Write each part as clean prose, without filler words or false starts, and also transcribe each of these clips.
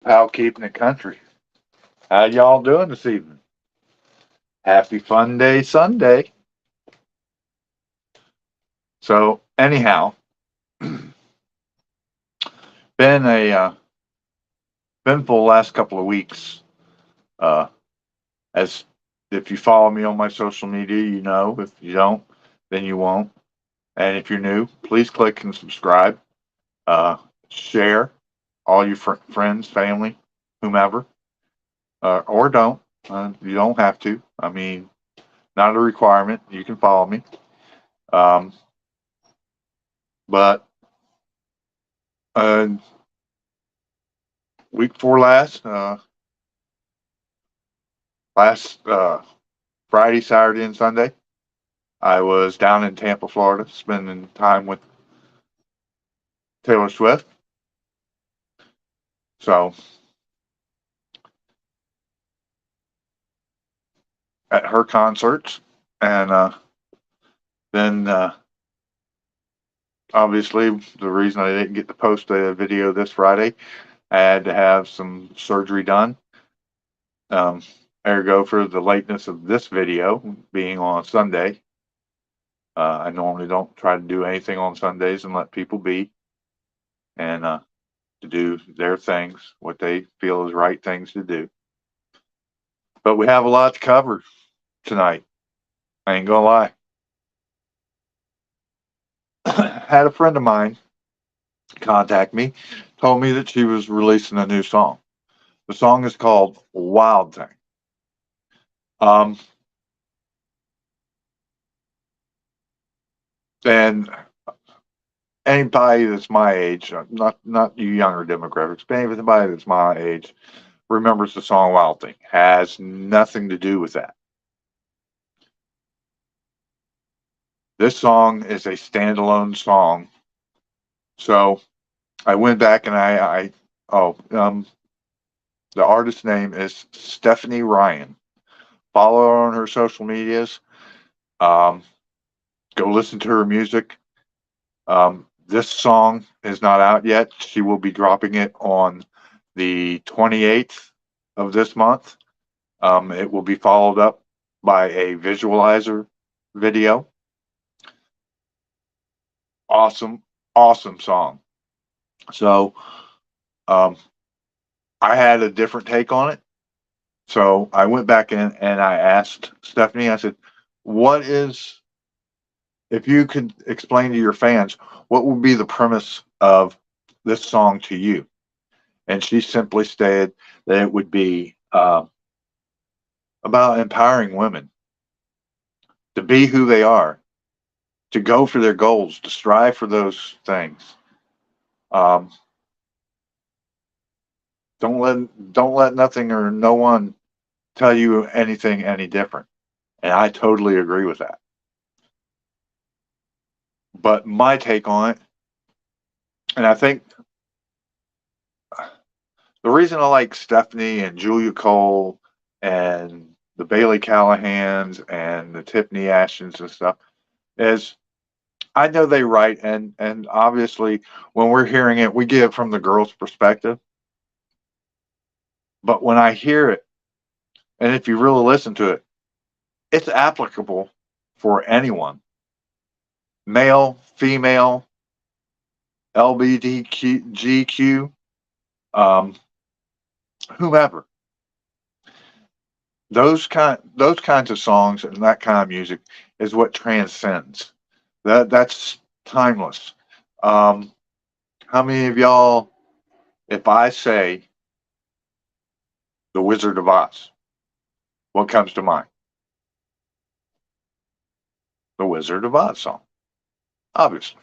How keeping it country? How y'all doing this evening? Happy Fun Day Sunday. So anyhow, been a eventful last couple of weeks. Uh, as if you follow me on my social media, you know. If you don't, then you won't. And if you're new, please click and subscribe. Uh, Share all your friends, family, whomever, or don't. You don't have to. I mean, not a requirement. You can follow me. Um, but uh, week before last Friday, Saturday, and Sunday, I was down in Tampa, Florida, spending time with Taylor Swift. So at her concerts, and then obviously the reason I didn't get to post a video this Friday, I had to have some surgery done. Um, Ergo, for the lateness of this video being on Sunday, I normally don't try to do anything on Sundays and let people be and to do their things, what they feel is right things to do. But we have a lot to cover tonight. I ain't gonna lie. Had a friend of mine contact me, told me that she was releasing a new song. The song is called Wild Thing. Um, and anybody that's my age, not you younger demographics, but anybody that's my age remembers the song Wild Thing. Has nothing to do with that. This song is a standalone song. So I went back and oh, the artist's name is Stephanie Ryan. Follow her on her social medias. Um, Go listen to her music. This song is not out yet. She will be dropping it on the 28th of this month. It will be followed up by a visualizer video. Awesome, awesome song. So um, I had a different take on it. So I went back in and I asked Stephanie, I said, what is, if you could explain to your fans, what would be the premise of this song to you? And she simply stated that it would be about empowering women to be who they are, to go for their goals, to strive for those things. Um, don't let nothing or no one tell you anything any different. And I totally agree with that. But my take on it, and I think the reason I like Stephanie and Julia Cole and the Bailey Callahans and the Tiffany Ashtons and stuff is I know they write and obviously when we're hearing it, we get it from the girl's perspective. But when I hear it, and if you really listen to it, it's applicable for anyone, male, female, LBGQ, um, whomever. Those kinds of songs and that kind of music is what transcends. That's timeless. Um, how many of y'all, if I say the Wizard of Oz, what comes to mind? The Wizard of Oz song, obviously.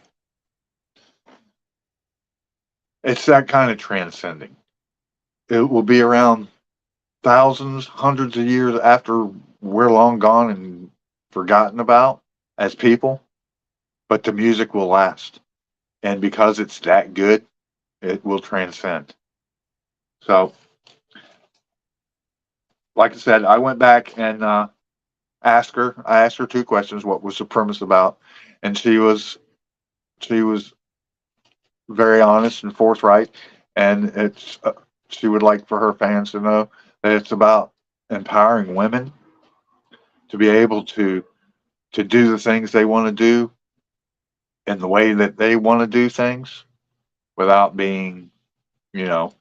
It's that kind of transcending. It will be around thousands, hundreds of years after we're long gone and forgotten about as people, but the music will last. And because it's that good, it will transcend. So, like I said, I went back and asked her. I asked her two questions: what was the premise about? And she was very honest and forthright. And it's she would like for her fans to know that it's about empowering women to be able to do the things they want to do in the way that they want to do things without being, you know,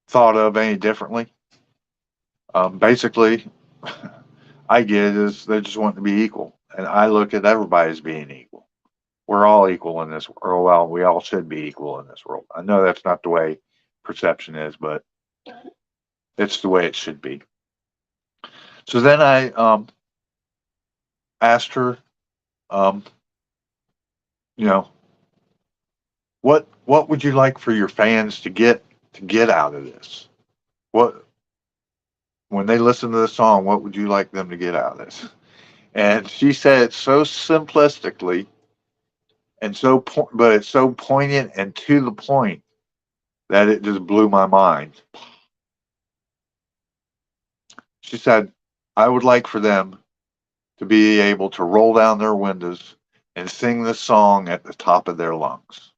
thought of any differently. Basically, I get it is they just want to be equal, and I look at everybody as being equal. We're all equal in this world. Well, we all should be equal in this world. I know that's not the way perception is, but it's the way it should be. So then I asked her, um, you know, what would you like for your fans to get out of this? What when they listen to the song, what would you like them to get out of this? And she said it so simplistically and but it's so poignant and to the point that it just blew my mind. She said, I would like for them to be able to roll down their windows and sing this song at the top of their lungs.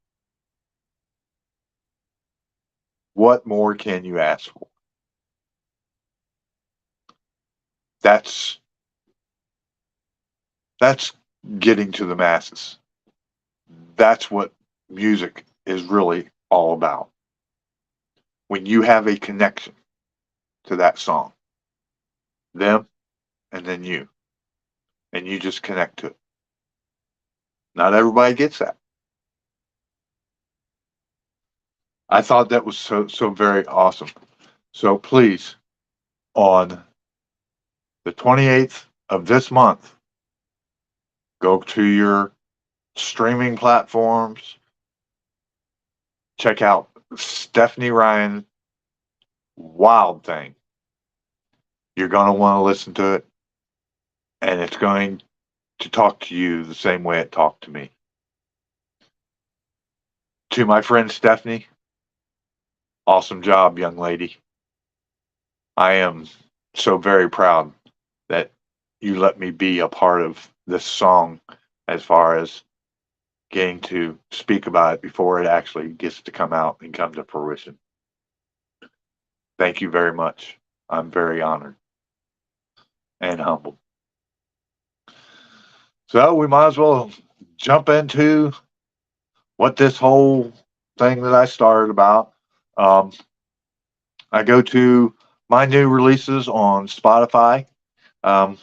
What more can you ask for? That's that's getting to the masses. That's what music is really all about. When you have a connection to that song, them and then you, and you just connect to it. Not everybody gets that. I thought that was so very awesome. So please, on the 28th of this month, go to your streaming platforms, check out Stephanie Ryan Wild Thing. You're going to want to listen to it, and it's going to talk to you the same way it talked to me. To my friend Stephanie, awesome job, young lady. I am so very proud that you let me be a part of this song as far as getting to speak about it before it actually gets to come out and come to fruition. Thank you very much. I'm very honored and humbled. So we might as well jump into what this whole thing that I started about. Um, I go to my new releases on Spotify. Um,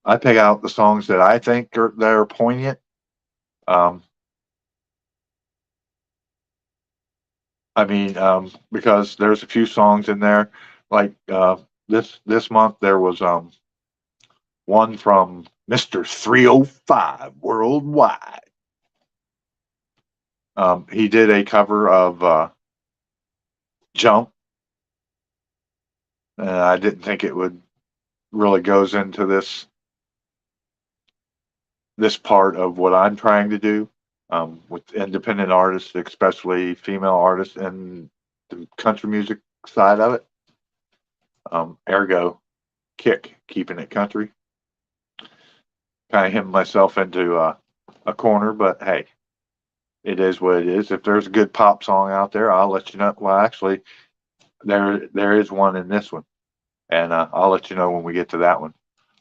I pick out the songs that I think are poignant. Um, because there's a few songs in there. Like this month, there was one from Mr. 305 Worldwide. He did a cover of Jump, and I didn't think it would really goes into this part of what I'm trying to do with independent artists, especially female artists, and the country music side of it. Ergo, kick, keeping it country. Kind of hemmed myself into a corner, but hey, it is what it is. If there's a good pop song out there, I'll let you know. Well, actually, there is one in this one, and I'll let you know when we get to that one.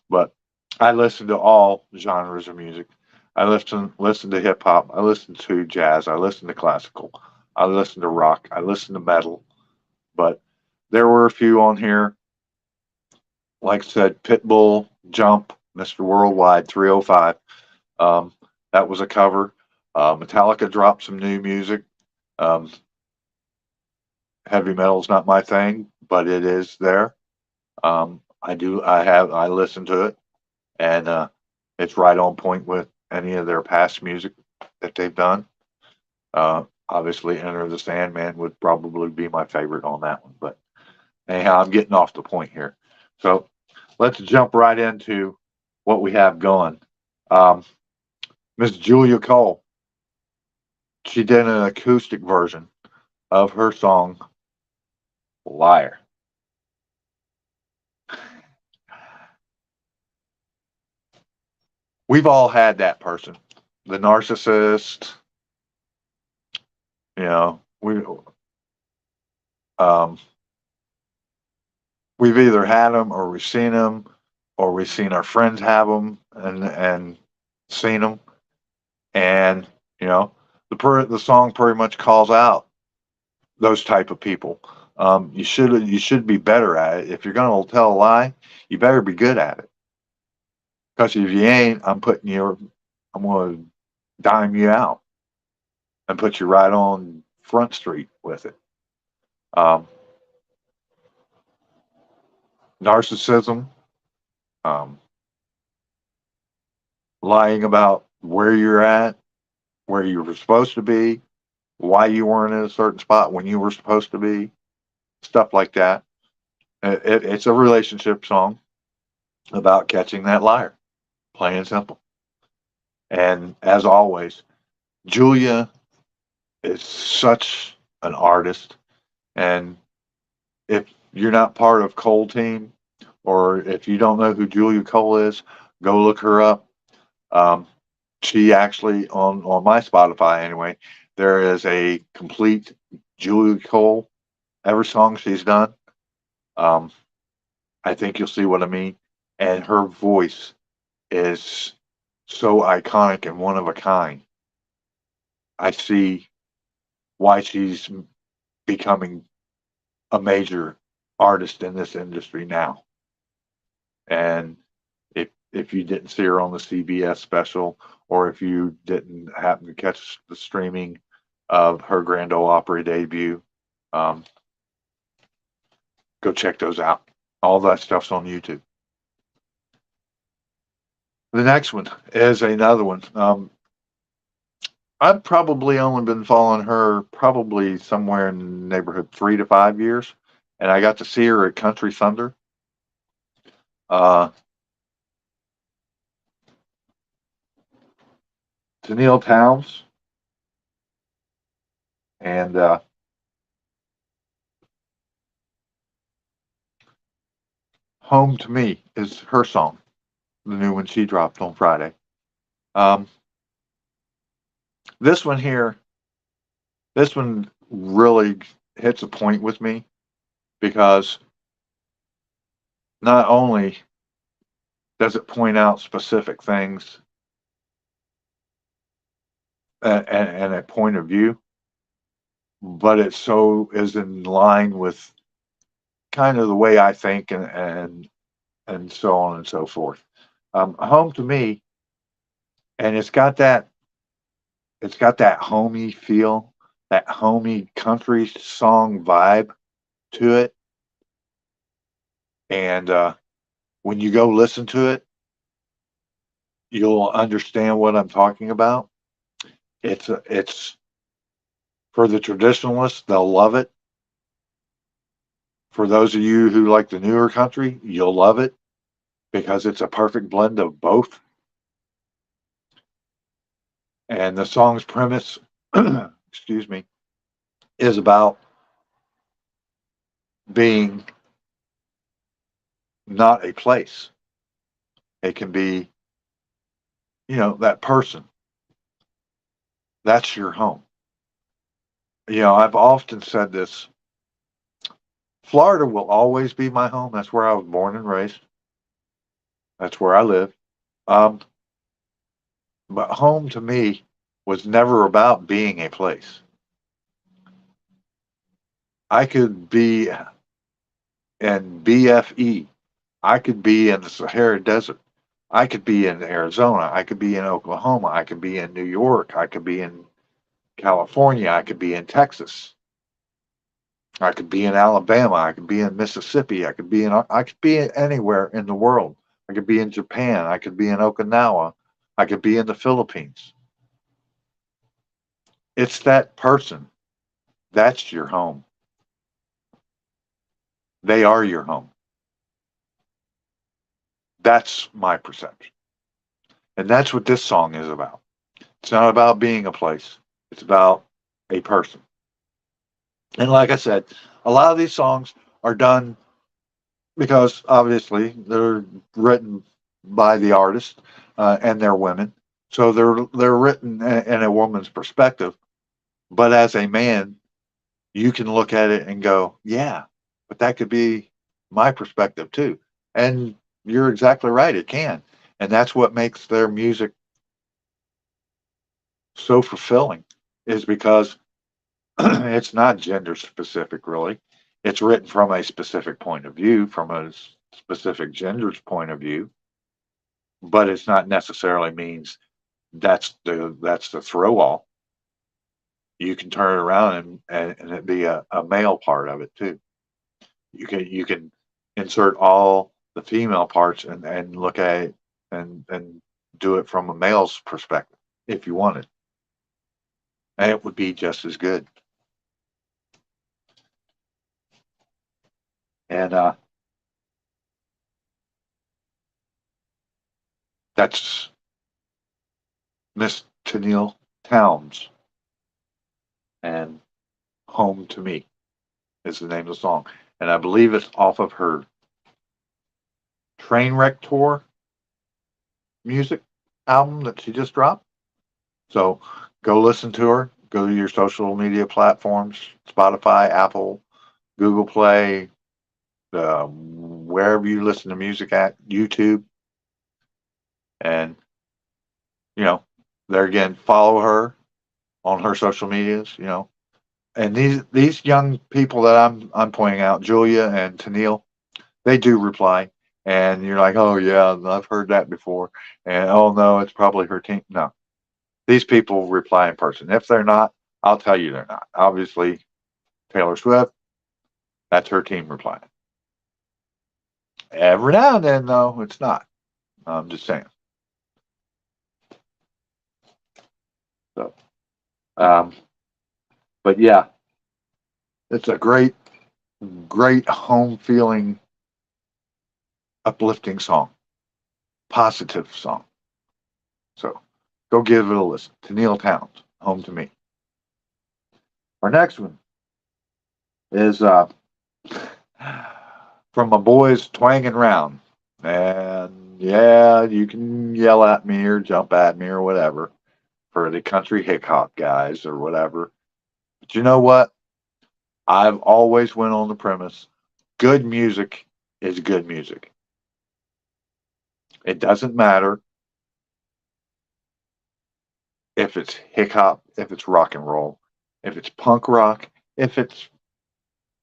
But I listen to all genres of music. I listen to hip hop. I listen to jazz. I listen to classical. I listen to rock. I listen to metal. But there were a few on here, like I said, Pitbull, Jump, Mr. Worldwide, 305. Um, that was a cover. Metallica dropped some new music. Um, heavy metal's not my thing, but it is there. I listen to it, and it's right on point with any of their past music that they've done. Obviously, Enter the Sandman would probably be my favorite on that one, but anyhow, I'm getting off the point here. So let's jump right into what we have going. Um, Miss Julia Cole, she did an acoustic version of her song Liar. We've all had that person, the narcissist. You know, Um, we've either had them or we've seen them, or we've seen our friends have them and seen them. And you know, the song pretty much calls out those type of people. You should be better at it. If you're going to tell a lie, you better be good at it. Because if you ain't, I'm going to dime you out and put you right on Front Street with it. Um, Narcissism, um, lying about where you're at, where you were supposed to be, why you weren't in a certain spot when you were supposed to be, stuff like that. It's a relationship song about catching that liar, plain and simple. And as always, Julia is such an artist. And if you're not part of Cole Team, or if you don't know who Julia Cole is, go look her up. Um, she actually, on my Spotify anyway, there is a complete Julia Cole, every song she's done. Um, I think you'll see what I mean. And her voice is so iconic and one of a kind. I see why she's becoming a major artist in this industry now. And if you didn't see her on the CBS special, or if you didn't happen to catch the streaming of her Grand Ole Opry debut, um, go check those out. All that stuff's on YouTube. The next one is another one. I've probably only been following her probably somewhere in the neighborhood 3 to 5 years, and I got to see her at Country Thunder. Uh, Tennille Towns, and "Home to Me" is her song, the new one she dropped on Friday. Um, this one here, this one really hits a point with me because not only does it point out specific things and a point of view, but it so is in line with kind of the way I think and so on and so forth. Home to Me, and it's got that homey feel, that homey country song vibe to it. And when you go listen to it, you'll understand what I'm talking about. It's for the traditionalists, they'll love it. For those of you who like the newer country, you'll love it because it's a perfect blend of both. And the song's premise, excuse me, is about being not a place. It can be, that person. That's your home. I've often said this. Florida will always be my home. That's where I was born and raised. That's where I live. Um, but home to me was never about being a place. I could be in BFE. I could be in the Sahara Desert. I could be in Arizona. I could be in Oklahoma. I could be in New York. I could be in California. I could be in Texas. I could be in Alabama. I could be in Mississippi. I could be anywhere in the world. I could be in Japan. I could be in Okinawa. I could be in the Philippines. It's that person. That's your home. They are your home. That's my perception. And that's what this song is about. It's not about being a place. It's about a person. And like I said, a lot of these songs are done because obviously they're written by the artist and they're women, so they're written in a woman's perspective. But as a man, you can look at it and go, yeah, but that could be my perspective too. And you're exactly right, it can. And that's what makes their music so fulfilling, is because it's not gender specific, really. It's written from a specific point of view, from a specific gender's point of view, but it's not necessarily means that's the throw all. You can turn it around and it be a male part of it too. You can insert all the female parts and look at it and do it from a male's perspective if you wanted, and it would be just as good. And that's Miss Tennille Towns, and Home to Me is the name of the song. And I believe it's off of her Trainwreck Tour music album that she just dropped. So go listen to her. Go to your social media platforms, Spotify, Apple, Google Play, wherever you listen to music at, YouTube. And, you know, there again, follow her on her social medias, And these young people that I'm pointing out, Julia and Tennille, they do reply. And you're like, oh yeah, I've heard that before. And oh no, it's probably her team. No, these people reply in person. If they're not, I'll tell you they're not. Obviously, Taylor Swift, that's her team replying. Every now and then, though, it's not. I'm just saying. So, um, but yeah, it's a great, great home feeling, uplifting song, positive song. So go give it a listen. To Neil Towns, Home to Me. Our next one is from my boys Twangin' Round. And yeah, you can yell at me or jump at me or whatever for the country hick hop guys or whatever. But you know what? I've always went on the premise good music is good music. It doesn't matter if it's hip hop, if it's rock and roll, if it's punk rock, if it's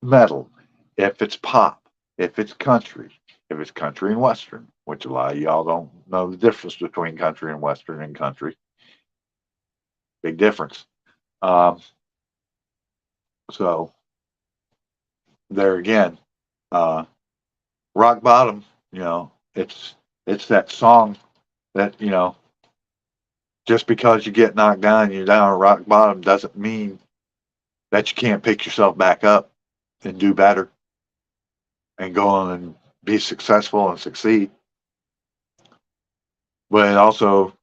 metal, if it's pop, if it's country and western, which a lot of y'all don't know the difference between country and western and country. Big difference. Um, so there again, uh, rock bottom, it's that song that, just because you get knocked down and you're down at rock bottom doesn't mean that you can't pick yourself back up and do better and go on and be successful and succeed. But it also,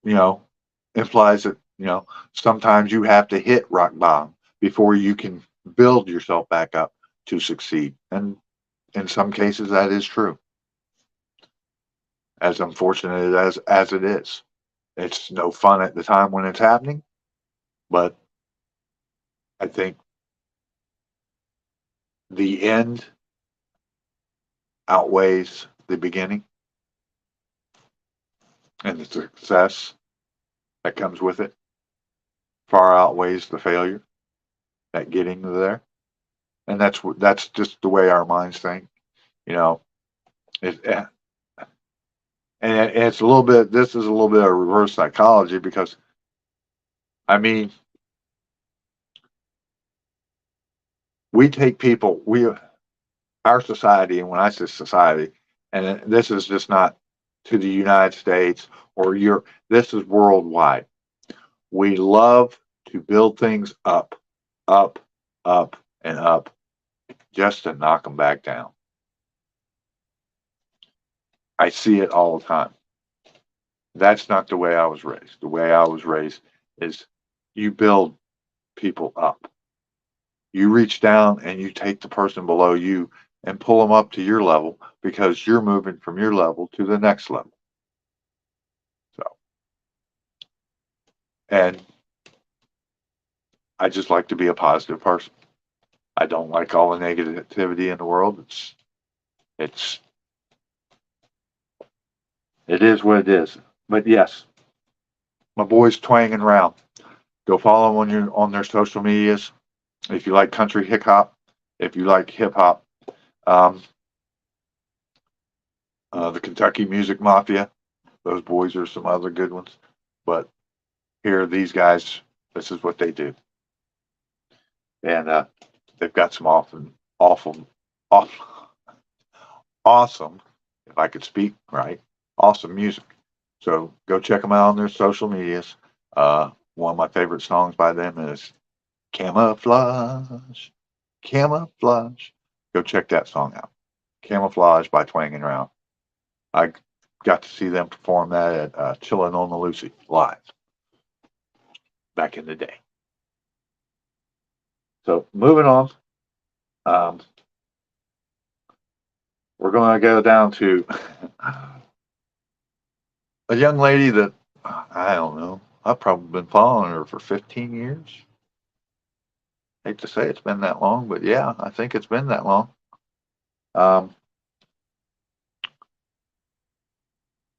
you know, implies that, sometimes you have to hit rock bottom before you can build yourself back up to succeed. And in some cases, that is true, as unfortunate as it is. It's no fun at the time when it's happening, but I think the end outweighs the beginning, and the success that comes with it far outweighs the failure at getting there. And that's just the way our minds think, you know. It, and it's a little bit. This is a little bit of reverse psychology because I mean, we take people. We our society, and when I say society, and this is just not to the United States or Europe. This is worldwide. We love to build things up, up, up, and up, just to knock them back down. I see it all the time. That's not the way I was raised. The way I was raised is you build people up. You reach down and you take the person below you and pull them up to your level because you're moving from your level to the next level. So, and I just like to be a positive person. I don't like all the negativity in the world. It's it is what it is. But yes, my boys twanging around. Go follow them on their social medias. If you like country hip hop, if you like hip hop, um, the Kentucky Music Mafia, those boys are some other good ones. But here, these guys, this is what they do, and they've got some awful, awful, awesome. If I could speak right, awesome music. So go check them out on their social medias. One of my favorite songs by them is Camouflage. Camouflage. Go check that song out. Camouflage by Twangin' Round. I got to see them perform that at Chillin' on the Lucy live back in the day. So moving on, um, we're going to go down to a young lady that I don't know. I've probably been following her for 15 years. Hate to say it's been that long, but yeah, I think it's been that long. Um,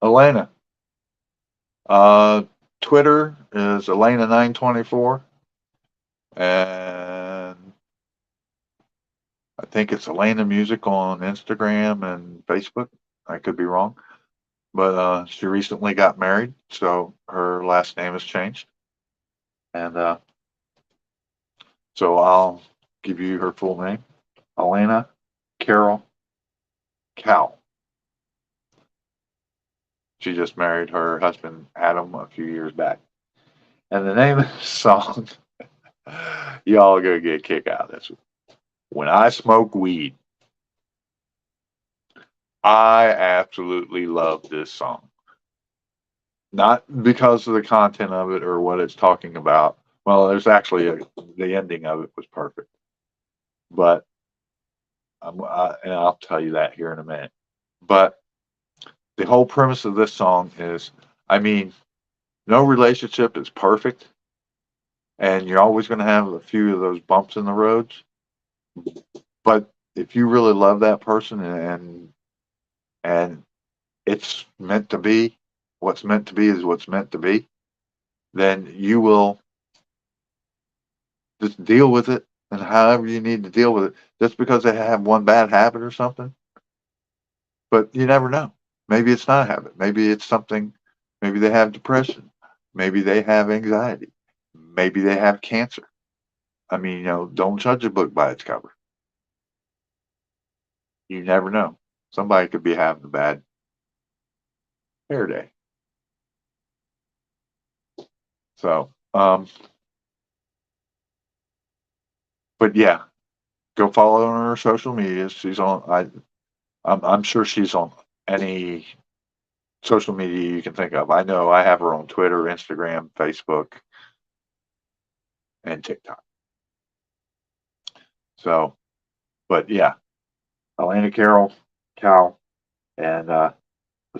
Elena. Uh, Twitter is Elena924, and I think it's Elena Music on Instagram and Facebook. I could be wrong, but she recently got married, so her last name has changed, and so I'll give you her full name, Elena Carol Cow. She just married her husband Adam a few years back, and the name of the song, y'all gonna get a kick out of this. When I Smoke Weed. I absolutely love this song. Not because of the content of it or what it's talking about. Well, the ending of it was perfect, but and I'll tell you that here in a minute. But the whole premise of this song is, I mean, no relationship is perfect, and you're always going to have a few of those bumps in the roads. But if you really love that person and it's meant to be, what's meant to be is what's meant to be, then you will just deal with it and however you need to deal with it. Just because they have one bad habit or something, but you never know. Maybe it's not a habit. Maybe it's something. Maybe they have depression. Maybe they have anxiety. Maybe they have cancer. I mean, don't judge a book by its cover. You never know. Somebody could be having a bad hair day. So, but yeah, go follow her on her social media. She's on. I'm sure she's on any social media you can think of. I know I have her on Twitter, Instagram, Facebook, and TikTok. So, but yeah, Elena Carroll, Cow, and the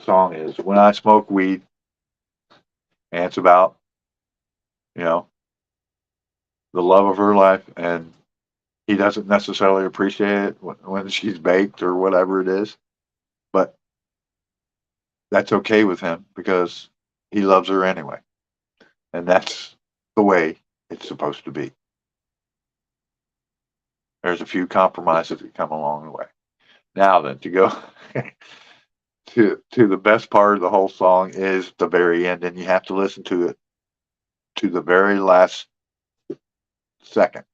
song is "When I Smoke Weed," and it's about you know the love of her life, and he doesn't necessarily appreciate it when she's baked or whatever it is, but that's okay with him because he loves her anyway, and that's the way it's supposed to be. There's a few compromises that come along the way. Now then, to go to the best part of the whole song is the very end, and you have to listen to it to the very last second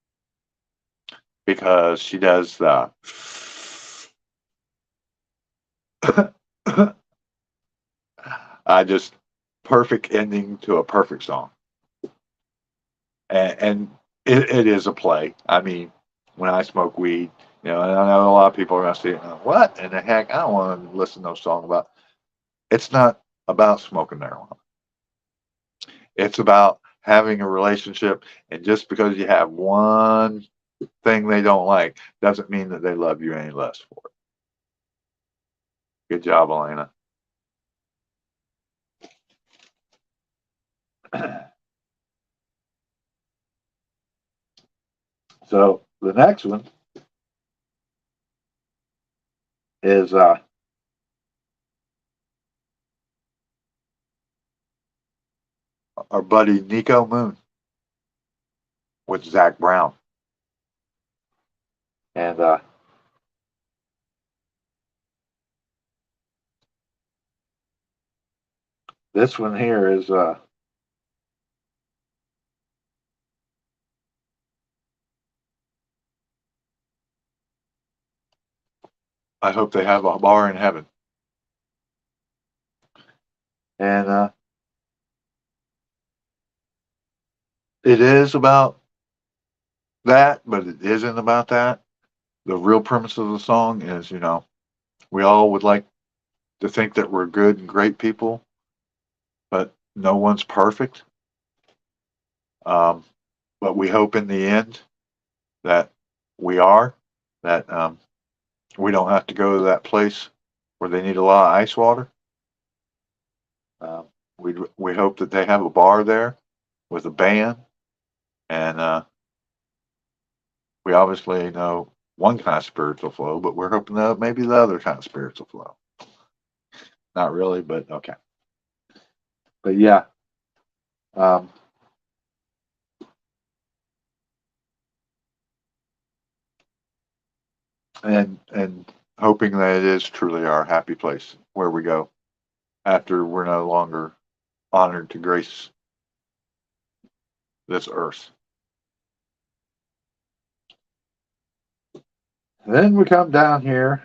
because she does the I just perfect ending to a perfect song, and it is a play. I mean, when I smoke weed, and I know a lot of people are gonna say, "What in the heck? I don't want to listen to no song about." It's not about smoking marijuana. It's about having a relationship, and just because you have one thing they don't like doesn't mean that they love you any less for it. Good job, Elena. So the next one is our buddy Nico Moon with Zach Brown. And this one here is I hope they have a bar in heaven. And it is about that, but it isn't about that. The real premise of the song is, we all would like to think that we're good and great people, but no one's perfect. Um, but we hope in the end that we are, that we don't have to go to that place where they need a lot of ice water. Um, we hope that they have a bar there with a band, and we obviously know one kind of spiritual flow, but we're hoping that maybe the other kind of spiritual flow. Not really, but okay. But yeah, um, and hoping that it is truly our happy place where we go after we're no longer honored to grace this earth. Then we come down here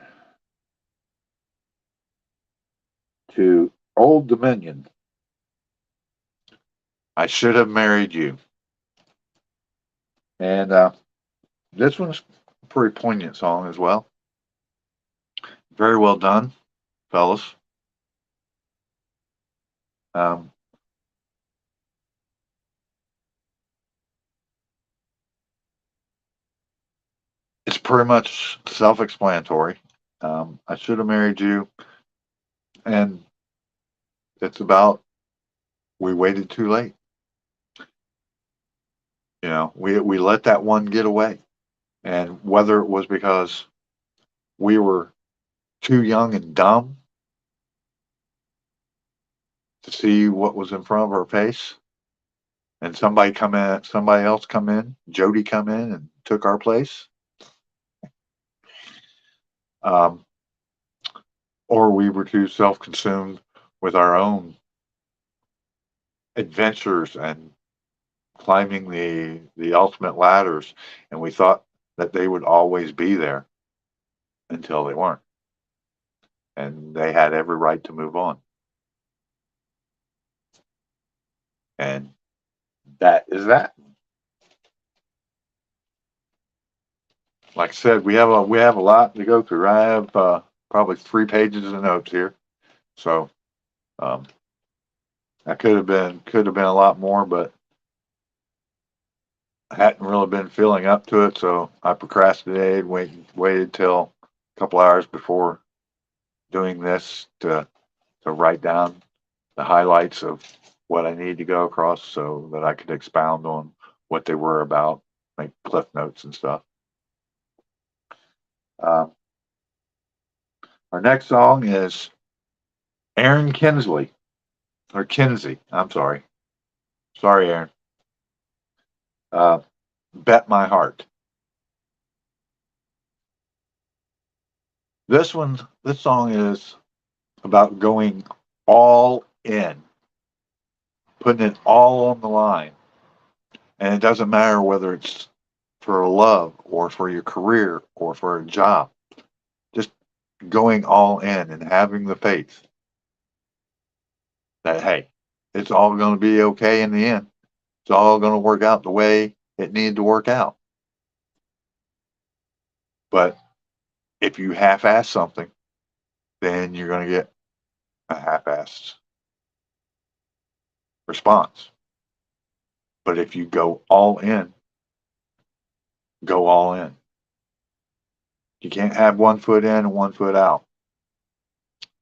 to Old Dominion. I should have married you. And this one's a pretty poignant song as well. Very well done, fellas. Um, it's pretty much self-explanatory. I should have married you, and it's about we waited too late. We let that one get away, and whether it was because we were too young and dumb to see what was in front of our face, and somebody else come in, Jody come in and took our place, um, or we were too self-consumed with our own adventures and climbing the ultimate ladders, and we thought that they would always be there until they weren't, and they had every right to move on. And that is that. Like I said, we have a lot to go through. I have probably 3 pages of notes here, so um, I could have been a lot more, but I hadn't really been feeling up to it, so I procrastinated, waited till a couple hours before doing this to write down the highlights of what I need to go across so that I could expound on what they were about, make cliff notes and stuff. Um, our next song is Aaron Kinsley, or Kinsey. I'm sorry. Sorry, Aaron. Uh, Bet My Heart. This song is about going all in, putting it all on the line. And it doesn't matter whether it's for love or for your career or for a job. Just going all in and having the faith that, hey, it's all going to be okay in the end. It's all going to work out the way it needed to work out. But if you half ass something, then you're going to get a half assed response. But if you go all in, go all in. You can't have one foot in and one foot out.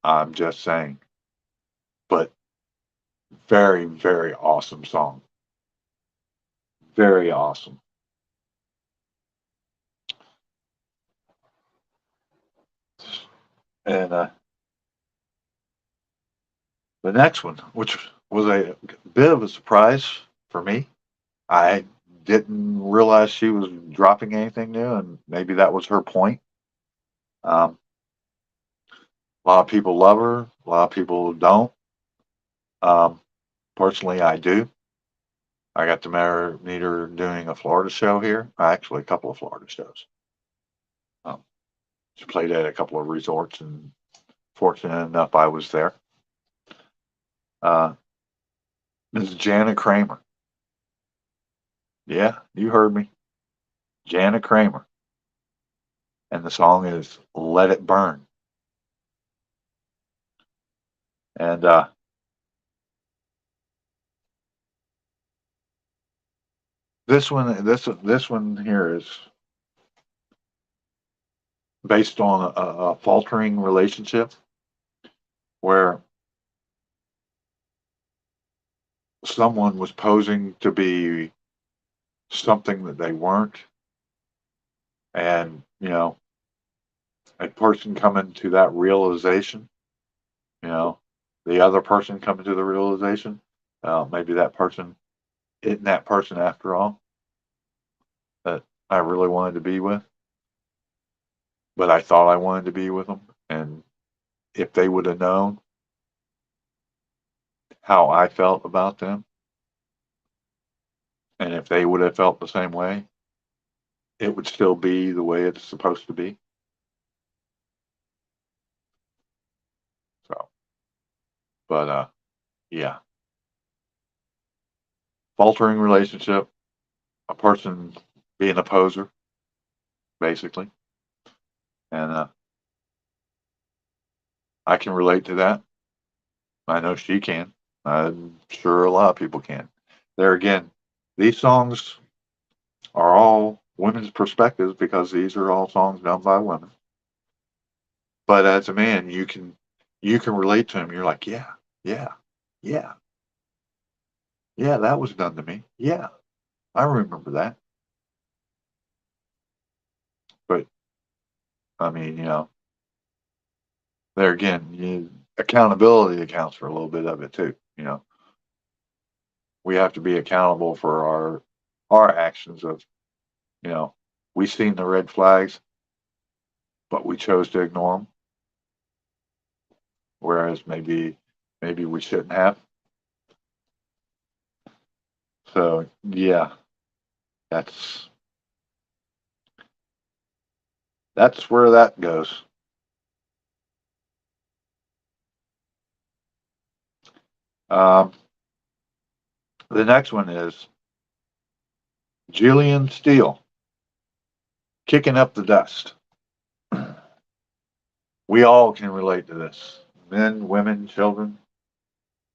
I'm just saying. But very, very awesome song. Very awesome. And the next one, which was a bit of a surprise for me, I didn't realize she was dropping anything new, and maybe that was her point. A lot of people love her, a lot of people don't. Um, Personally, I do. I got to meet her doing a Florida show here, actually, a couple of Florida shows. Um, she played at a couple of resorts, and fortunate enough, I was there. Uh, Ms. Jana Kramer. Yeah, you heard me. Jana Kramer. And the song is Let It Burn. And this one here is based on a faltering relationship where someone was posing to be something that they weren't, and a person coming to that realization, you know, the other person coming to the realization, maybe that person isn't that person after all that I really wanted to be with, but I thought I wanted to be with them, and if they would have known how I felt about them, and if they would have felt the same way, it would still be the way it's supposed to be. So, but yeah, faltering relationship, a person being a poser, basically, and I can relate to that. I know she can. I'm sure a lot of people can. There again, these songs are all women's perspectives because these are all songs done by women. But as a man, you can relate to them. You're like, yeah, yeah, yeah, yeah, that was done to me. Yeah, I remember that. But I mean, there again, accountability accounts for a little bit of it too. We have to be accountable for our actions of, you know, we seen the red flags, but we chose to ignore them, whereas maybe we shouldn't have. So yeah, that's that's where that goes. Um, the next one is Jillian Steele, Kicking Up the Dust. We all can relate to this. Men, women, children,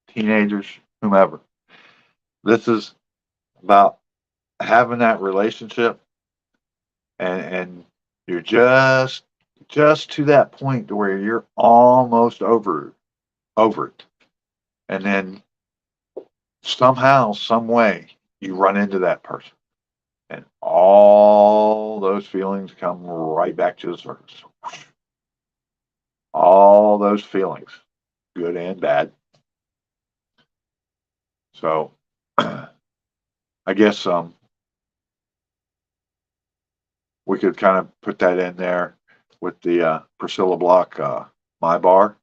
teenagers, whomever. This is about having that relationship, and you're just to that point to where you're almost over it. And then somehow, some way, you run into that person. And all those feelings come right back to the surface. All those feelings, good and bad. So I guess we could kind of put that in there with the Priscilla Block, My Bar.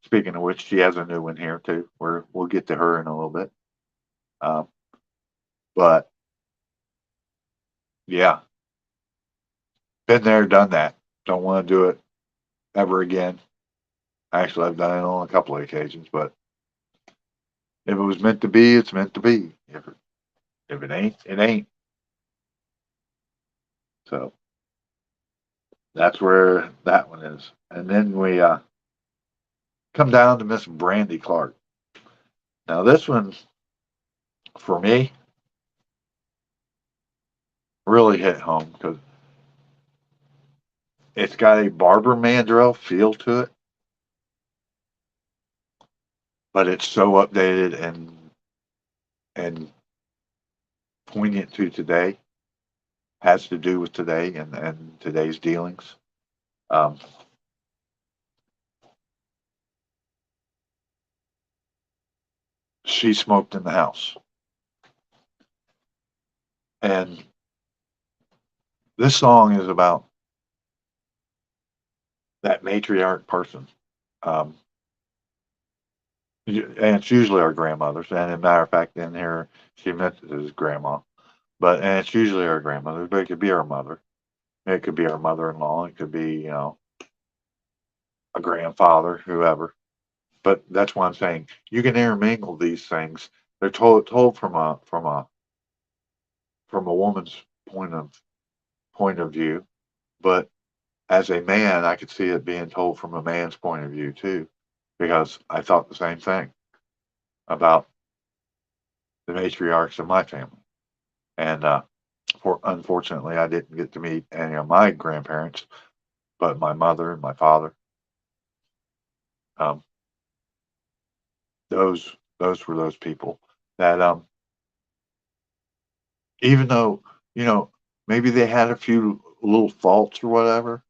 Speaking of which, she has a new one here too. We'll get to her in a little bit. Um, but yeah, been there, done that. Don't want to do it ever again. Actually, I've done it on a couple of occasions, but if it was meant to be, it's meant to be. If it ain't, it ain't. So that's where that one is. And then we come down to Miss Brandy Clark. Now this one, for me, really hit home because it's got a Barbara Mandrell feel to it, but it's so updated and poignant to today. has to do with today and today's dealings. Um, she smoked in the house. And this song is about that matriarch person. Um, and it's usually our grandmothers. And as a matter of fact, in here, she meant it as grandma. And it's usually our grandmothers, but it could be our mother. It could be our mother-in-law. It could be, a grandfather, whoever. But that's why I'm saying you can intermingle these things. They're told from a woman's point of view, but as a man, I could see it being told from a man's point of view too, because I thought the same thing about the matriarchs of my family. And unfortunately, I didn't get to meet any of my grandparents, but my mother and my father. Um, those were those people that even though maybe they had a few little faults or whatever,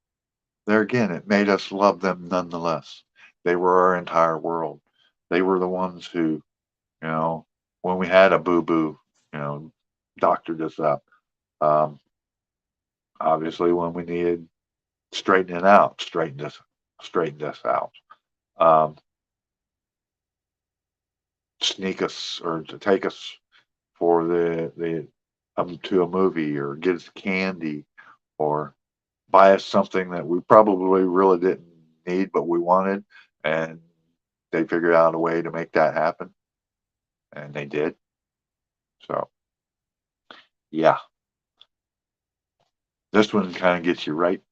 there again, it made us love them nonetheless. They were our entire world. They were the ones who, you know, when we had a boo boo, doctored us up. Um, Obviously, when we needed straightening out, straightened us out. Um, Sneak us or to take us for the to a movie or get us candy or buy us something that we probably really didn't need but we wanted, and they figured out a way to make that happen, and they did. So yeah, this one kind of gets you right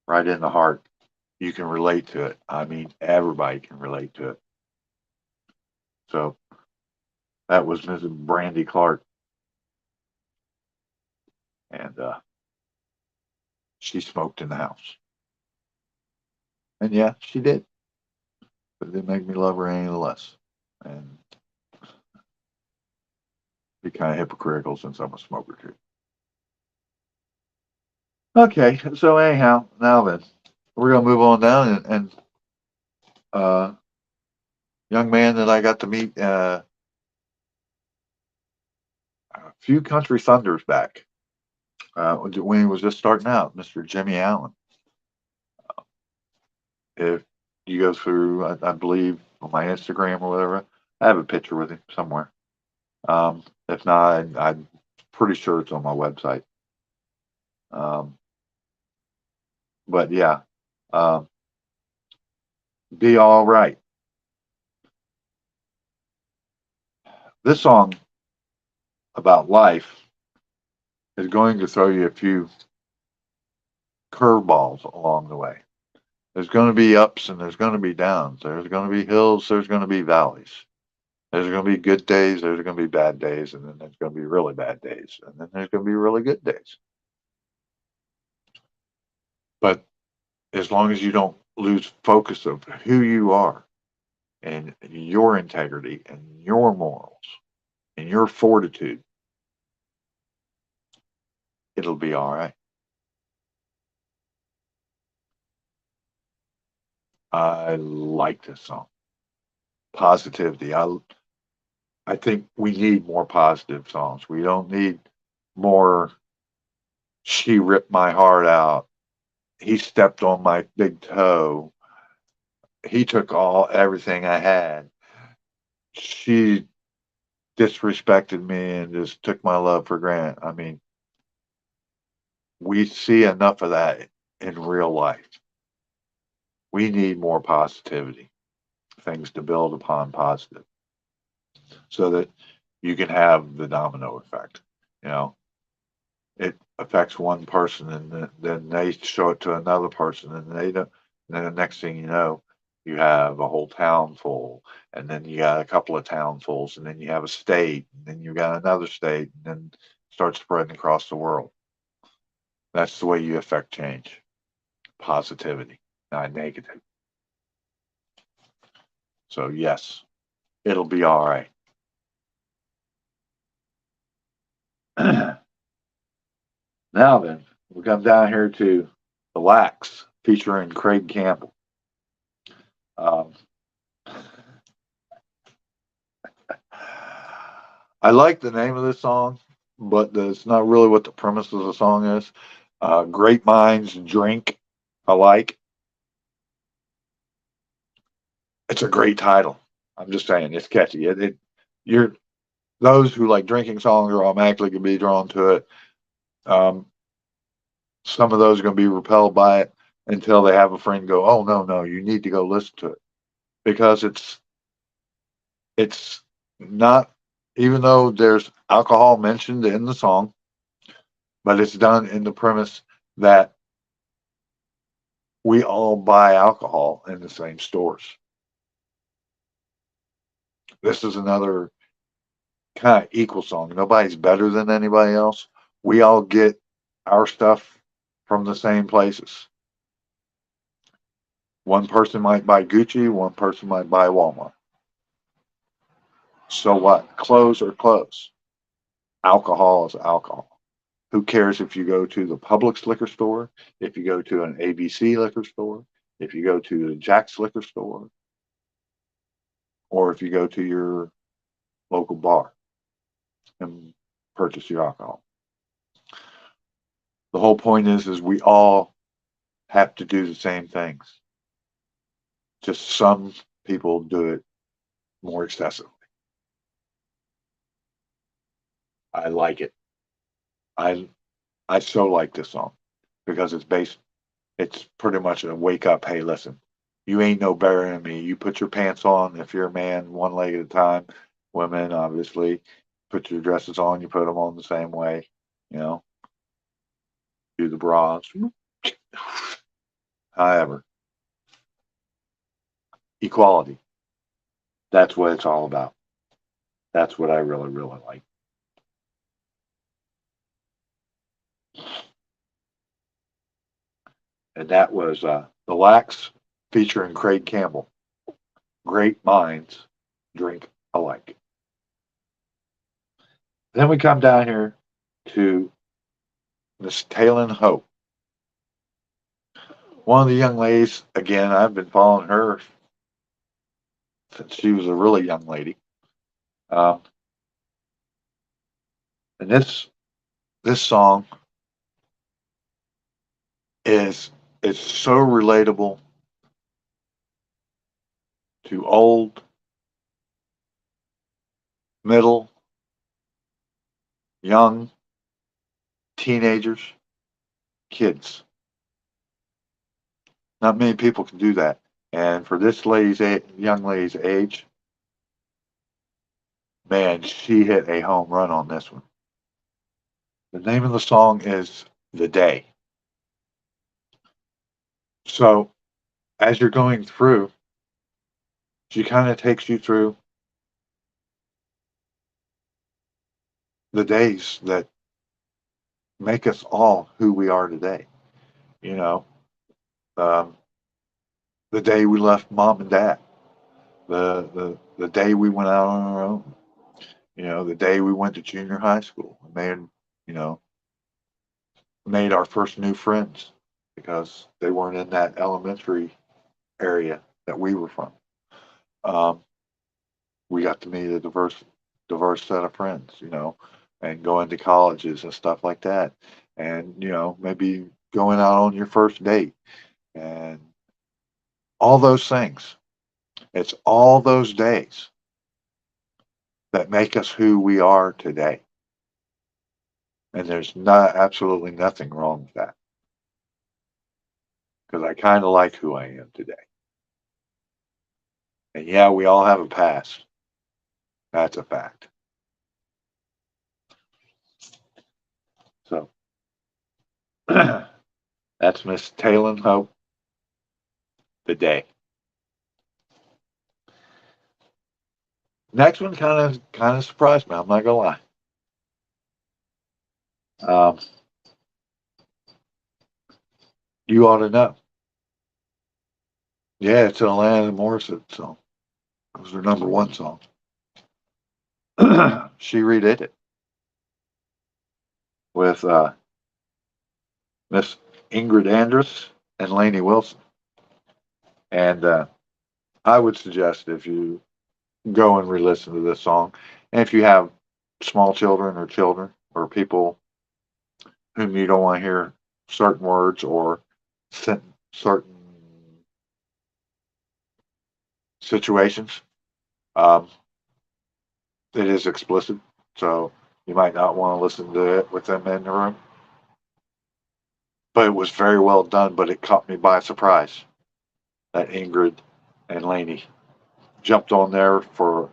in the heart. You can relate to it. I mean, everybody can relate to it. So that was Mrs. Brandy Clark, and she smoked in the house. And yeah, she did, but it didn't make me love her any the less. And be kind of hypocritical since I'm a smoker too. Okay, so anyhow, now then, we're gonna move on down and young man that I got to meet a few country thunders back when he was just starting out, Mr. Jimmy Allen. If you go through, I believe on my Instagram or whatever, I have a picture with him somewhere. If not, I'm pretty sure it's on my website. Um, but yeah, um, be all right. This song about life is going to throw you a few curveballs along the way. There's going to be ups and there's going to be downs. There's going to be hills. There's going to be valleys. There's going to be good days. There's going to be bad days. And then there's going to be really bad days. And then there's going to be really good days. But as long as you don't lose focus of who you are and your integrity and your morals and your fortitude, it'll be all right. I like this song. Positivity. I think we need more positive songs. We don't need more she ripped my heart out. He stepped on my big toe. He took everything I had. She disrespected me and just took my love for granted. I mean, we see enough of that in real life. We need more positivity, things to build upon positive, so that you can have the domino effect. You know, it affects one person and then they show it to another person and they don't, and then the next thing you know, you have a whole town full, and then you got a couple of townfuls, and then you have a state, and then you got another state, and then start spreading across the world. That's the way you affect change. Positivity, not negative. So yes, it'll be all right. Now then, we come down here to The Wax featuring Craig Campbell. Um, I like the name of this song, but it's not really what the premise of the song is. Great minds drink alike. It's a great title. I'm just saying, it's catchy. You're those who like drinking songs are automatically going to be drawn to it. Um, some of those are going to be repelled by it until they have a friend go, "Oh no, no, you need to go listen to it," because it's not, even though there's alcohol mentioned in the song, but it's done in the premise that we all buy alcohol in the same stores. This is another kind of equal song. Nobody's better than anybody else. We all get our stuff from the same places. One person might buy Gucci, one person might buy Walmart. So what? Clothes are clothes. Alcohol is alcohol. Who cares if you go to the Publix liquor store, if you go to an ABC liquor store, if you go to the Jack's liquor store, or if you go to your local bar and purchase your alcohol. The whole point is we all have to do the same things. Just some people do it more excessively. I like it. I I so like this song because it's pretty much a wake up, hey, listen, you ain't no better than me. You put your pants on if you're a man, one leg at a time. Women, obviously, put your dresses on, you put them on the same way, you know, do the bras. However, equality, that's what it's all about. That's what I really, really like. And that was The Lax featuring Craig Campbell. Great minds drink alike. Then we come down here to Miss Talon Hope. One of the young ladies, again, I've been following her since she was a really young lady. Um, and this song is so relatable to old, middle, young, teenagers, kids. Not many people can do that. And for this young lady's age, man, she hit a home run on this one. The name of the song is The Day. So as you're going through, she kind of takes you through the days that make us all who we are today. You know, um, the day we left mom and dad, the day we went out on our own, you know, the day we went to junior high school and you know, made our first new friends because they weren't in that elementary area that we were from. Um, we got to meet a diverse set of friends, you know, and go into colleges and stuff like that. And, you know, maybe going out on your first date and all those things. It's all those days that make us who we are today. And there's not absolutely nothing wrong with that because I kind of like who I am today. And yeah, we all have a past. That's a fact. So that's Miss Talon Hope, The Day. Next one kind of surprised me. I'm not gonna lie. Um, you ought to know. Yeah, it's an Alanis Morissette song. It was her number one song. She redid it. with Miss Ingrid Andress and Lainey Wilson. And I would suggest if you go and re-listen to this song, and if you have small children or people whom you don't want to hear certain words or certain situations, um, it is explicit, so you might not want to listen to it with them in the room. But it was very well done, but it caught me by surprise that Ingrid and Lainey jumped on there for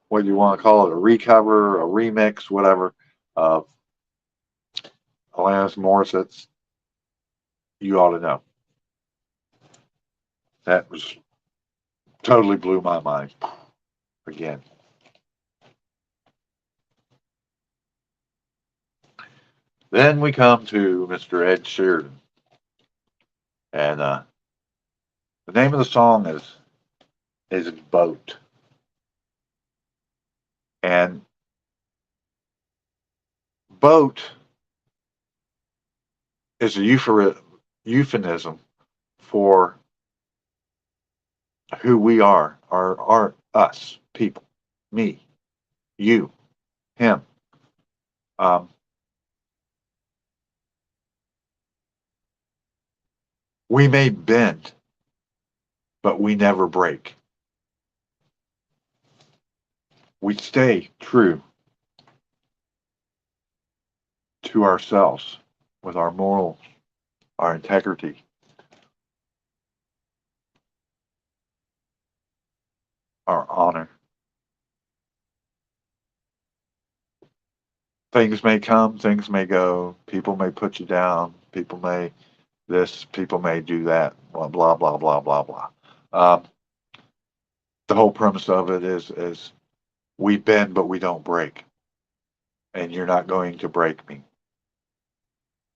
what you want to call it, a recover, a remix, whatever, of Alanis Morissette's You Ought to Know. That was totally blew my mind again. Then we come to Mr. Ed Sheeran. And the name of the song is Boat. And boat is a euphemism for who we are, our us people, me, you, him. Um, we may bend, but we never break. We stay true to ourselves with our morals, our integrity, our honor. Things may come, things may go, people may put you down, people may this, people may do that, blah, blah, blah, blah, blah, blah. Um, the whole premise of it is we bend, but we don't break. And you're not going to break me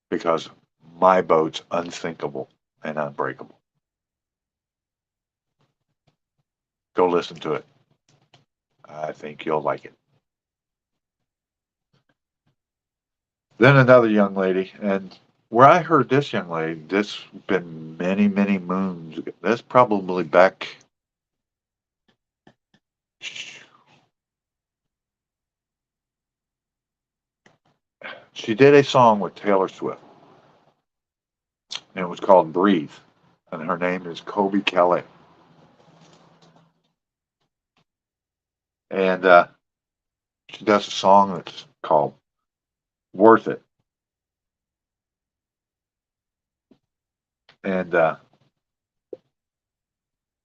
because my boat's unsinkable and unbreakable. Go listen to it. I think you'll like it. Then another young lady, and where I heard this young lady, this been many, many moons ago. This probably back. She did a song with Taylor Swift, and it was called Breathe, and her name is Kobe Calais. And she does a song that's called Worth It. And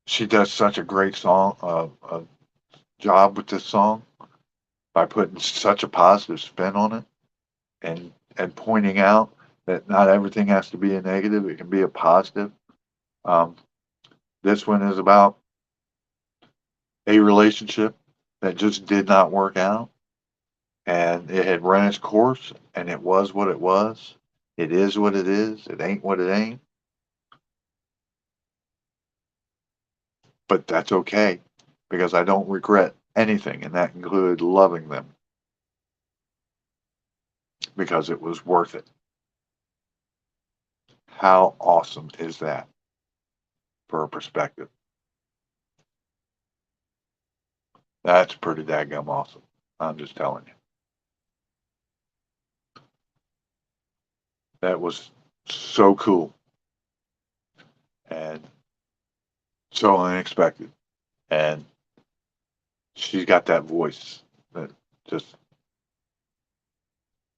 she does such a great job with this song by putting such a positive spin on it and pointing out that not everything has to be a negative; it can be a positive. Um, this one is about a relationship that just did not work out, and it had run its course, and it was what it was. It is what it is. It ain't what it ain't. But that's okay because I don't regret anything, and that included loving them because it was worth it. How awesome is that for a perspective? That's pretty daggum awesome. I'm just telling you. That was so cool and so unexpected. And she's got that voice that just.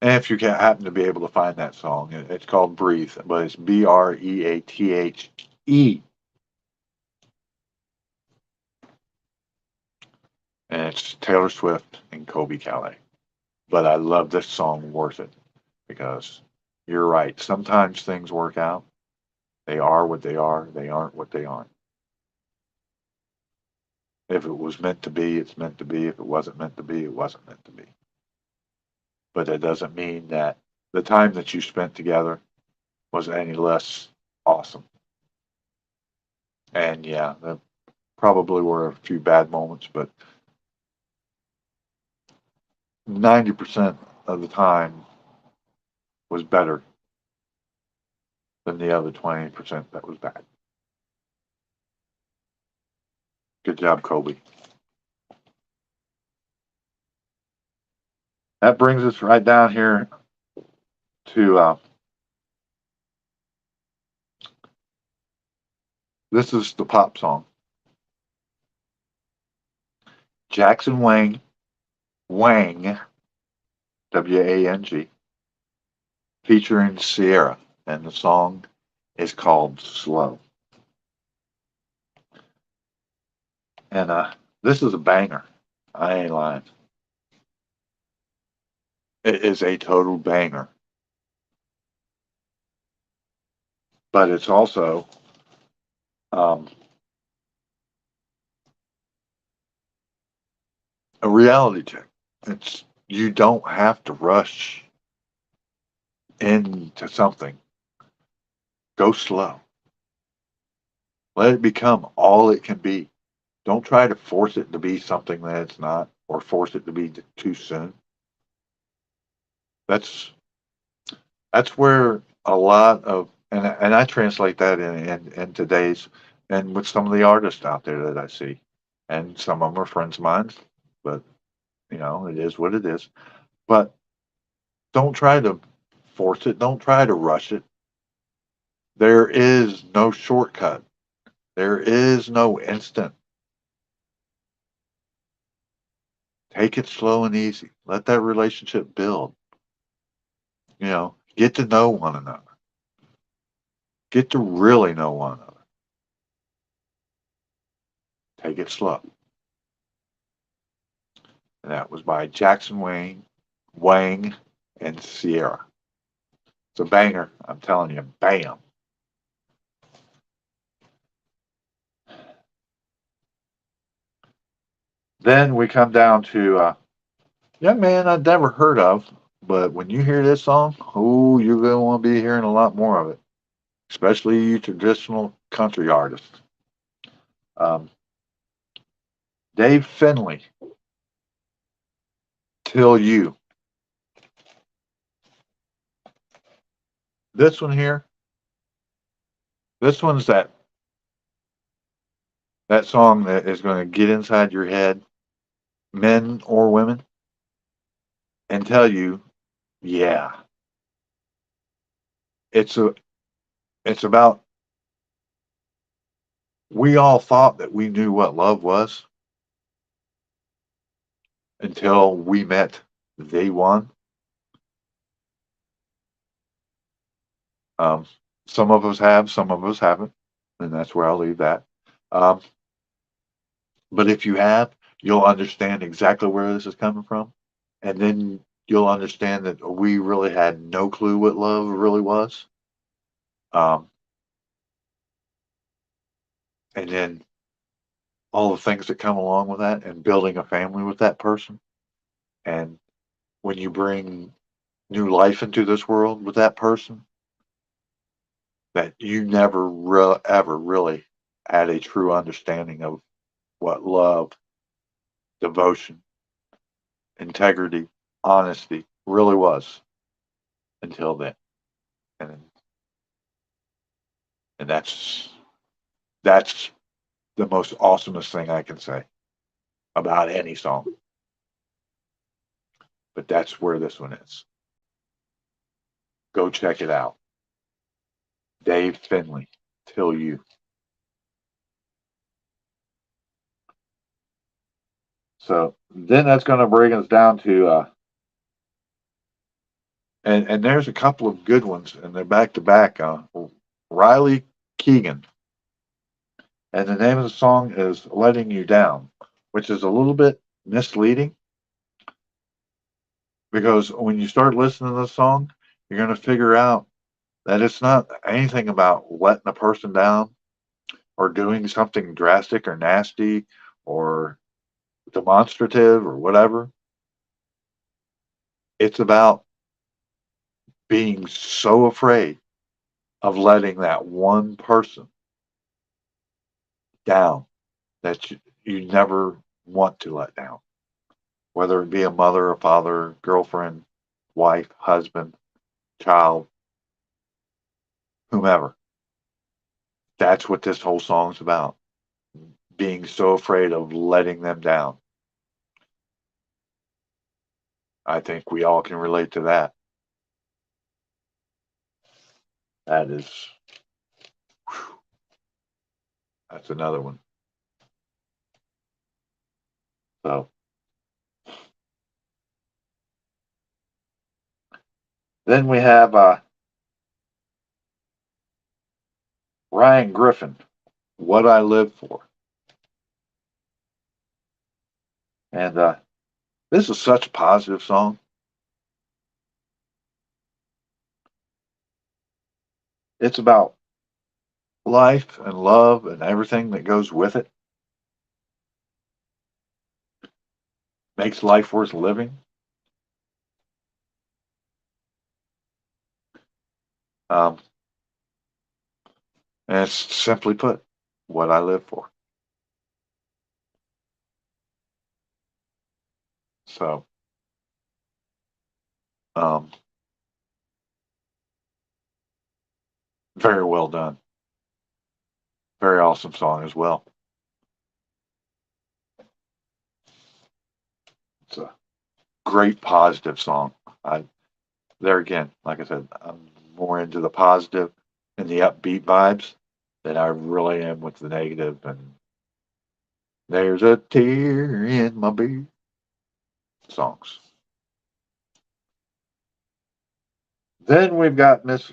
And if you can happen to be able to find that song, it's called Breathe, but it's Breathe. And it's Taylor Swift and Kobe Calais. But I love this song, Worth It, because you're right. Sometimes things work out. They are what they are. They aren't what they aren't. If it was meant to be, it's meant to be. If it wasn't meant to be, it wasn't meant to be. But that doesn't mean that the time that you spent together was any less awesome. And yeah, there probably were a few bad moments, but 90% of the time was better than the other 20% that was bad. Good job, Colby. That brings us right down here to this is the pop song. Jackson Wang, Wang, Wang, featuring Sierra, and the song is called Slow. And this is a banger. I ain't lying. It is a total banger. But it's also a reality check. It's you don't have to rush into something. Go slow. Let it become all it can be. Don't try to force it to be something that it's not, or force it to be too soon. That's where a lot of and I translate that in today's and with some of the artists out there that I see, and some of them are friends of mine, but it is what it is. But don't try to force it. Don't try to rush it. There is no shortcut. There is no instant. Take it slow and easy. Let that relationship build. Get to know one another. Get to really know one another. Take it slow. And that was by Jackson Wang, and Sierra. It's a banger. I'm telling you, bam. Then we come down to a young man I'd never heard of, but when you hear this song, oh, you're going to want to be hearing a lot more of it, especially you traditional country artists. Um, Dave Finley, Till You. This one here, this one's that song that is going to get inside your head, men or women, and tell you, yeah, it's about we all thought that we knew what love was until we met the one. Um, some of us have, some of us haven't, and that's where I'll leave that. Um, but if you have, you'll understand exactly where this is coming from, and then you'll understand that we really had no clue what love really was. Um, and then all the things that come along with that, and building a family with that person, and when you bring new life into this world with that person, that you never ever really had a true understanding of what love, devotion, integrity, honesty really was until then. And and that's the most awesomest thing I can say about any song. But that's where this one is. Go check it out. Dave Finley, Till You. So then that's going to bring us down to and there's a couple of good ones, and they're back to back. Riley Keegan, and the name of the song is "Letting You Down," which is a little bit misleading because when you start listening to the song, you're going to figure out that it's not anything about letting a person down or doing something drastic or nasty or demonstrative or whatever. It's about being so afraid of letting that one person down that you never want to let down, whether it be a mother, a father, girlfriend, wife, husband, child, whomever. That's what this whole song's about. Being so afraid of letting them down. I think we all can relate to that. That is, that's another one. So then we have Ryan Griffin, What I Live For. And this is such a positive song. It's about life and love and everything that goes with it. Makes life worth living. Um, and it's simply put, what I live for. So, um, very well done. Very awesome song as well. It's a great positive song. I there again, like I said, I'm more into the positive and the upbeat vibes than I really am with the negative. And there's a tear in my beer songs. Then we've got Miss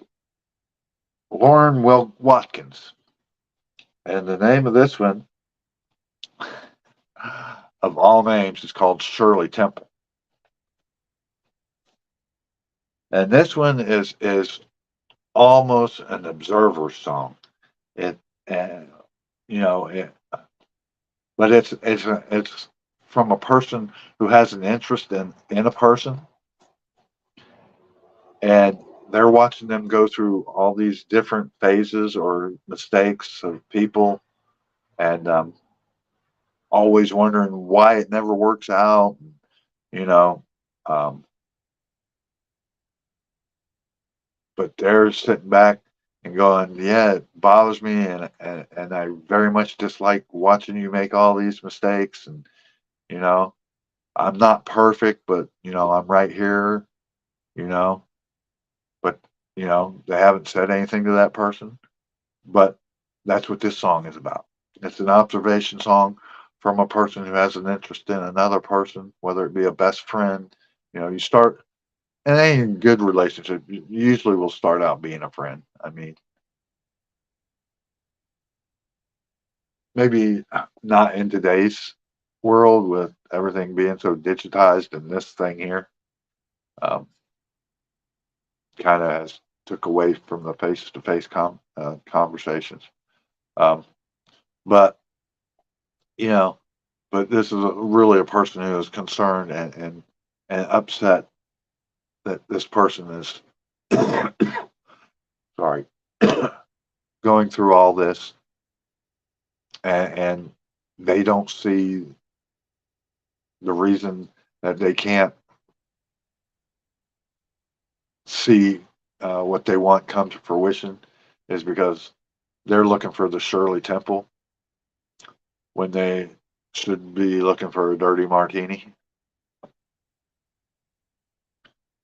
Lauren Watkins, and the name of this one, of all names, is called Shirley Temple. And this one is almost an observer song. It, uh, you know, but it's from a person who has an interest in a person, and they're watching them go through all these different phases or mistakes of people, and always wondering why it never works out. You know, um, but they're sitting back and going, "Yeah, it bothers me, and I very much dislike watching you make all these mistakes, and you know." I'm not perfect, but I'm right here, you know, but they haven't said anything to that person. But that's what this song is about. It's an observation song from a person who has an interest in another person, whether it be a best friend. You start in any good relationship, you usually will start out being a friend. I mean, maybe not in today's world with everything being so digitized and this thing here. Um, kind of has took away from the face-to-face conversations. Um, but you know, but this is really a person who is concerned and upset that this person is sorry going through all this, and they don't see the reason that they can't see what they want come to fruition is because they're looking for the Shirley Temple when they should be looking for a dirty martini.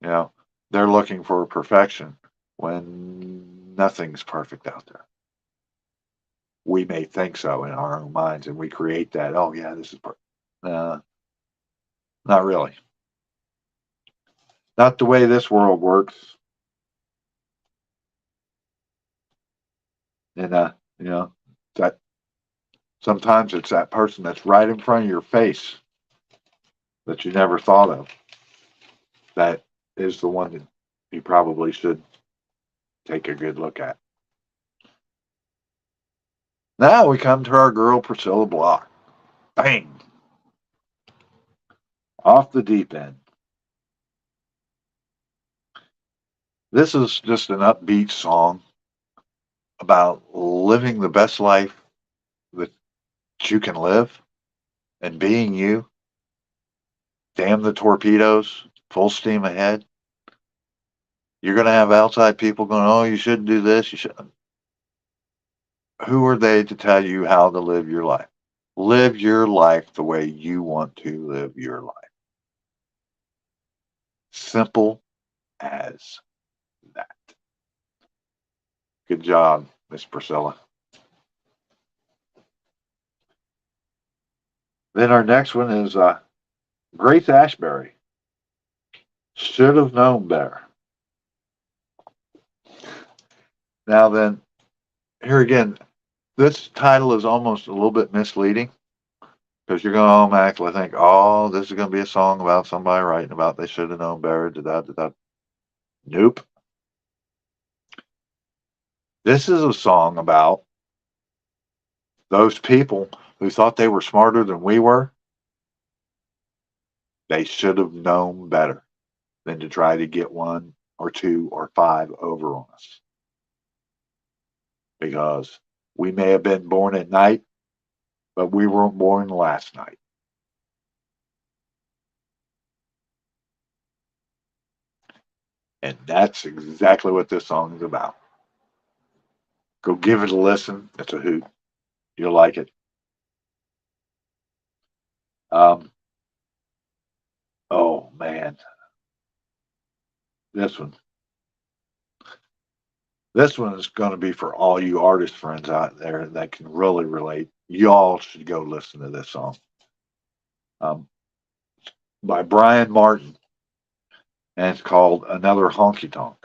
You know, they're looking for perfection when nothing's perfect out there. We may think so in our own minds, and we create that. Oh yeah, this is perfect. Not really. Not the way this world works. And that sometimes it's that person that's right in front of your face that you never thought of. That is the one that you probably should take a good look at. Now we come to our girl Priscilla Block. Bang! Off the deep end. This is just an upbeat song about living the best life that you can live and being you. Damn the torpedoes, full steam ahead. You're going to have outside people going, oh, you shouldn't do this. You should. Who are they to tell you how to live your life? Live your life the way you want to live your life. Simple as that. Good job, Miss Priscilla. Then our next one is Grace Ashbury. Should have known better. Now then, here again, this title is almost a little bit misleading because you're going to automatically think, oh, this is going to be a song about somebody writing about they should have known better. Da-da-da-da. Nope. This is a song about those people who thought they were smarter than we were. They should have known better than to try to get one or two or five over on us. Because we may have been born at night, but we weren't born last night. And that's exactly what this song is about. Go give it a listen. It's a hoot. You'll like it. Oh man, this one. This one is going to be for all you artist friends out there that can really relate. Y'all should go listen to this song. By Brian Martin, and it's called Another Honky Tonk.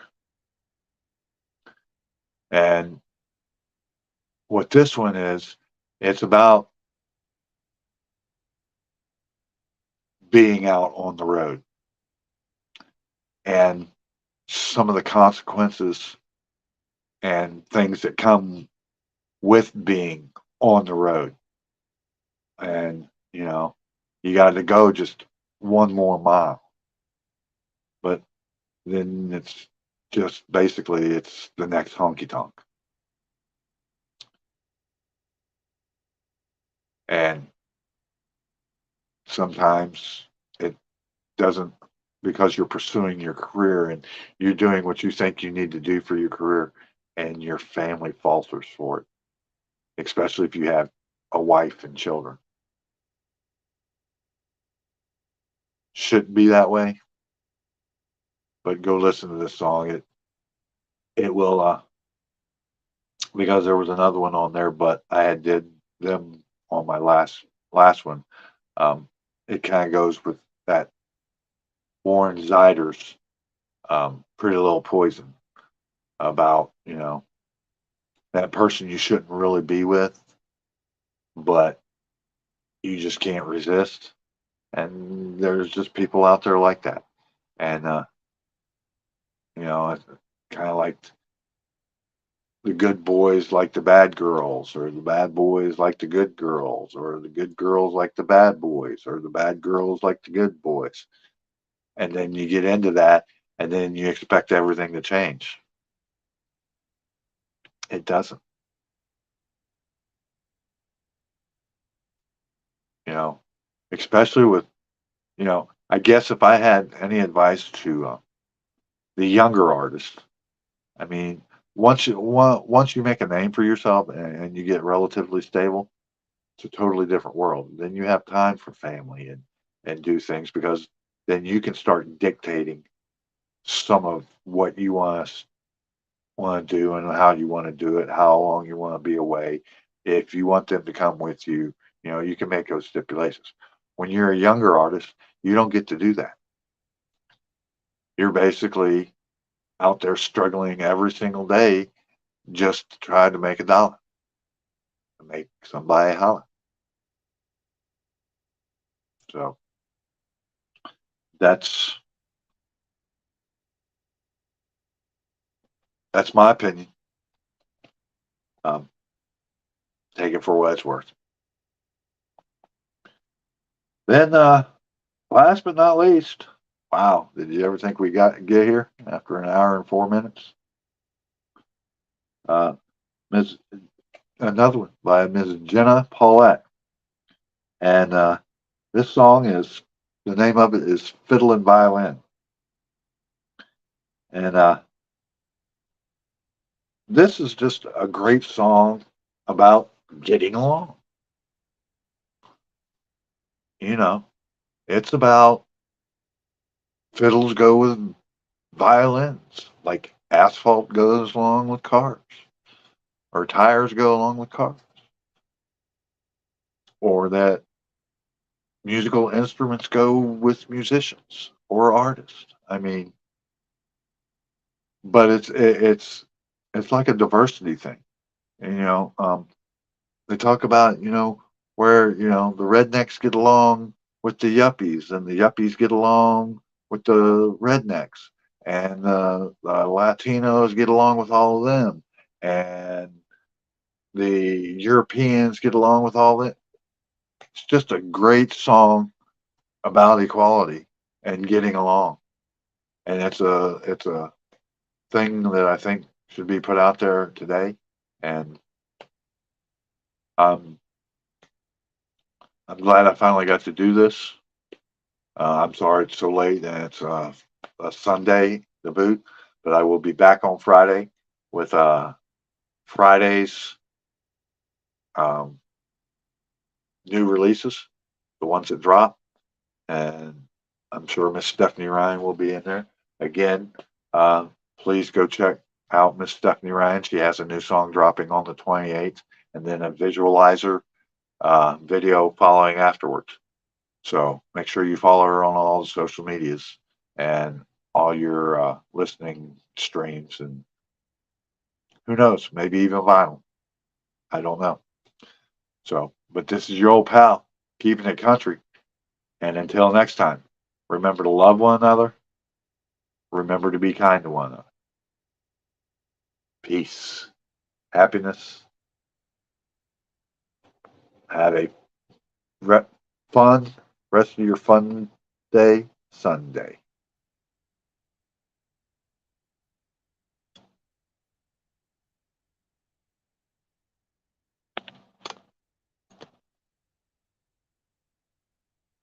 And what this one is, it's about being out on the road and some of the consequences and things that come with being on the road. And, you know, you got to go just one more mile. But then it's just basically it's the next honky tonk. And sometimes it doesn't, because you're pursuing your career and you're doing what you think you need to do for your career, and your family falters for it, especially if you have a wife and children. Shouldn't be that way, but go listen to this song. It will because there was another one on there, but I had did them on my last one. Um, it kind of goes with that Warren Ziders, Pretty Little Poison, about, you know, that person you shouldn't really be with, but you just can't resist. And there's just people out there like that. And, you know, it's kind of like the good boys like the bad girls, or the bad boys like the good girls, or the good girls like the bad boys, or the bad girls like the good boys. And then you get into that, and then you expect everything to change. It doesn't. You know, especially with, you know, I guess if I had any advice to the younger artists, I mean, once you make a name for yourself, and you get relatively stable, it's a totally different world. Then you have time for family and do things, because then you can start dictating some of what you want to do and how you want to do it, how long you want to be away. If you want them to come with you, you know, you can make those stipulations. When you're a younger artist, you don't get to do that. You're basically out there struggling every single day just to try to make a dollar, to make somebody holler. So that's that's my opinion. Um, take it for what it's worth. Then, last but not least, wow, did you ever think we get here after an hour and 4 minutes? Uh, Ms. Another one by Ms. Jenna Paulette, and this song the name of it is "Fiddle and Violin," and this is just a great song about getting along. You know, it's about fiddles go with violins, like asphalt goes along with cars, or tires go along with cars, or that musical instruments go with musicians or artists. I mean, but it's like a diversity thing. And, they talk about where the rednecks get along with the yuppies, and the yuppies get along with the rednecks, and the Latinos get along with all of them, and the Europeans get along with all that. It's just a great song about equality and getting along, and it's a thing that I think should be put out there today. And I'm I'm glad I finally got to do this. I'm sorry it's so late and it's a Sunday to boot, but I will be back on Friday with Friday's um, new releases, the ones that drop, and I'm sure Miss Stephanie Ryan will be in there again. Uh, please go check out Miss Stephanie Ryan. She has a new song dropping on the 28th, and then a visualizer video following afterwards. So make sure you follow her on all the social medias and all your listening streams, and who knows, maybe even vinyl. I don't know. So, but this is your old pal, keeping it country. And until next time, remember to love one another. Remember to be kind to one another. Peace, happiness. Have a re- fun rest of your fun day Sunday.